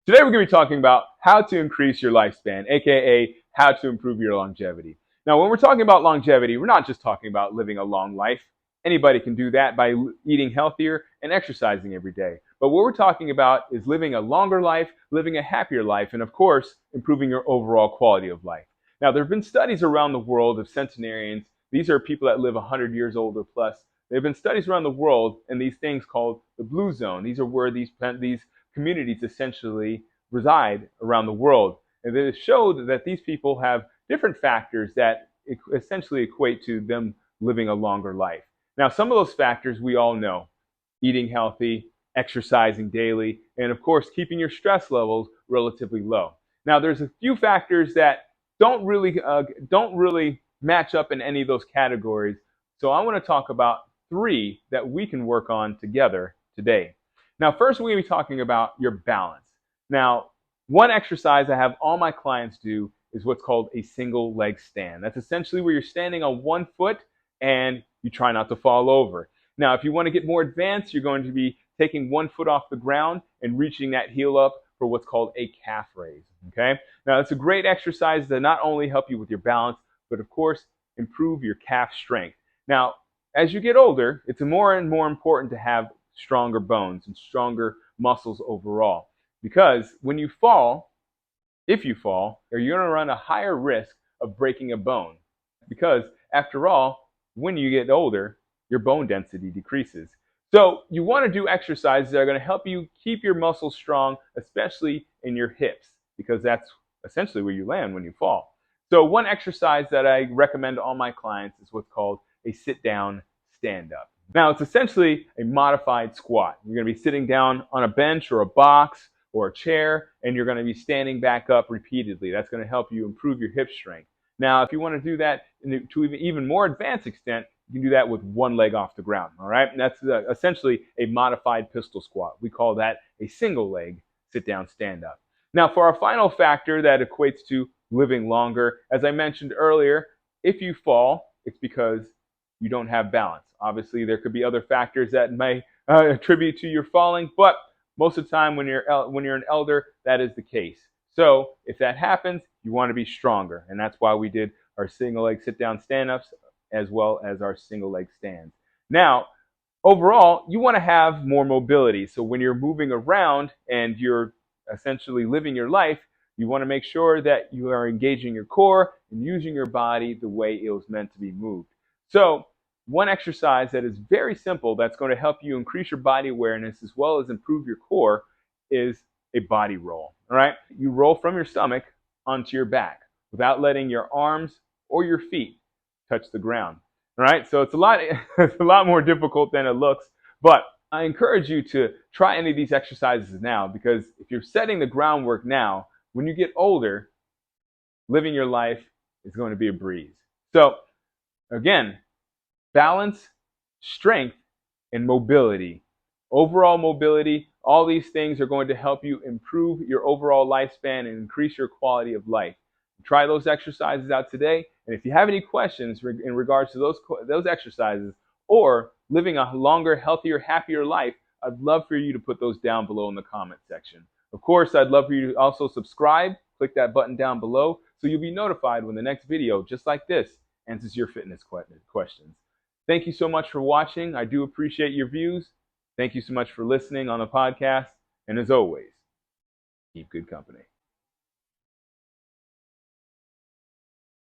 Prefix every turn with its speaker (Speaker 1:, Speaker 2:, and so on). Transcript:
Speaker 1: Today we're going to be talking about how to increase your lifespan, aka how to improve your longevity. Now, when we're talking about longevity, we're not just talking about living a long life. Anybody can do that by eating healthier and exercising every day. But what we're talking about is living a longer life, living a happier life, and of course, improving your overall quality of life. Now, there have been studies around the world of centenarians. These are people that live 100 years old or plus. There have been studies around the world in these things called the blue zone. These are where these communities essentially reside around the world. And it showed that these people have different factors that essentially equate to them living a longer life. Now, some of those factors we all know: eating healthy, exercising daily, and of course, keeping your stress levels relatively low. Now, there's a few factors that don't really match up in any of those categories. So I want to talk about three that we can work on together today. Now, first, we're going to be talking about your balance. Now, one exercise I have all my clients do is what's called a single leg stand. That's essentially where you're standing on one foot and you try not to fall over. Now, if you want to get more advanced, you're going to be taking one foot off the ground and reaching that heel up for what's called a calf raise. Okay? Now, it's a great exercise to not only help you with your balance, but of course, improve your calf strength. Now, as you get older, it's more and more important to have stronger bones and stronger muscles overall. Because when you fall, if you fall, you're going to run a higher risk of breaking a bone. Because after all, when you get older, your bone density decreases. So you want to do exercises that are going to help you keep your muscles strong, especially in your hips, because that's essentially where you land when you fall. So one exercise that I recommend to all my clients is what's called a sit-down stand-up. Now, it's essentially a modified squat. You're going to be sitting down on a bench or a box or a chair, and you're going to be standing back up repeatedly. That's going to help you improve your hip strength. Now, if you want to do that to even more advanced extent, you can do that with one leg off the ground, all right? And that's essentially a modified pistol squat. We call that a single leg sit-down stand-up. Now, for our final factor that equates to living longer, as I mentioned earlier, if you fall, it's because you don't have balance. Obviously, there could be other factors that may attribute to your falling, but most of the time when you're an elder, that is the case. So if that happens, you want to be stronger, and that's why we did our single leg sit-down stand-ups as well as our single leg stands. Now, overall, you want to have more mobility. So when you're moving around and you're essentially living your life, you want to make sure that you are engaging your core and using your body the way it was meant to be moved. So one exercise that is very simple that's going to help you increase your body awareness as well as improve your core is a body roll. All right? You roll from your stomach onto your back without letting your arms or your feet touch the ground. All right? So it's a lot more difficult than it looks, but I encourage you to try any of these exercises now, because if you're setting the groundwork now, when you get older, living your life is going to be a breeze. So again, balance, strength, and mobility. Overall mobility, all these things are going to help you improve your overall lifespan and increase your quality of life. Try those exercises out today, and if you have any questions in regards to those exercises or living a longer, healthier, happier life, I'd love for you to put those down below in the comment section. Of course, I'd love for you to also subscribe. Click that button down below so you'll be notified when the next video, just like this, answers your fitness questions. Thank you so much for watching. I do appreciate your views. Thank you so much for listening on the podcast. And as always, keep good company.